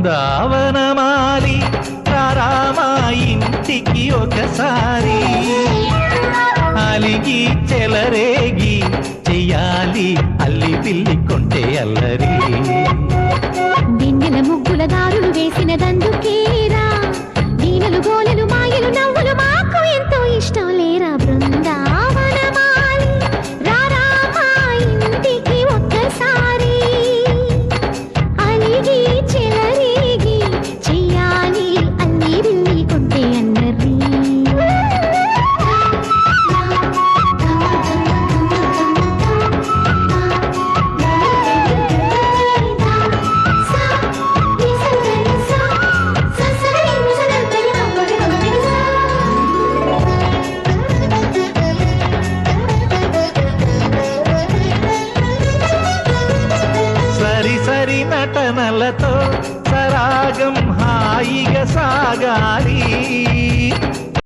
బృందావనమాలి రామా ఇంటికి ఒకసారి అలిగి చెలరేగి చెయ్యాలి అల్లి పిల్లి కొంటే అల్లరి వెన్నెల ముగ్గుల దారులు వేసినదందుకేరా వీణలు గోలెలు మాయలు నవ్వులు మాకు ఎంతో ఇష్టం లేరా బృందావనమాలి రామా ఇంటికి ఒక్కసారి అలిగి చెలరేగి చెయ్యాలి అల్లి బిల్లి కొంటే అల్లరి సరి సరి నటనలతో సరాగం హాయిగా సాగాలి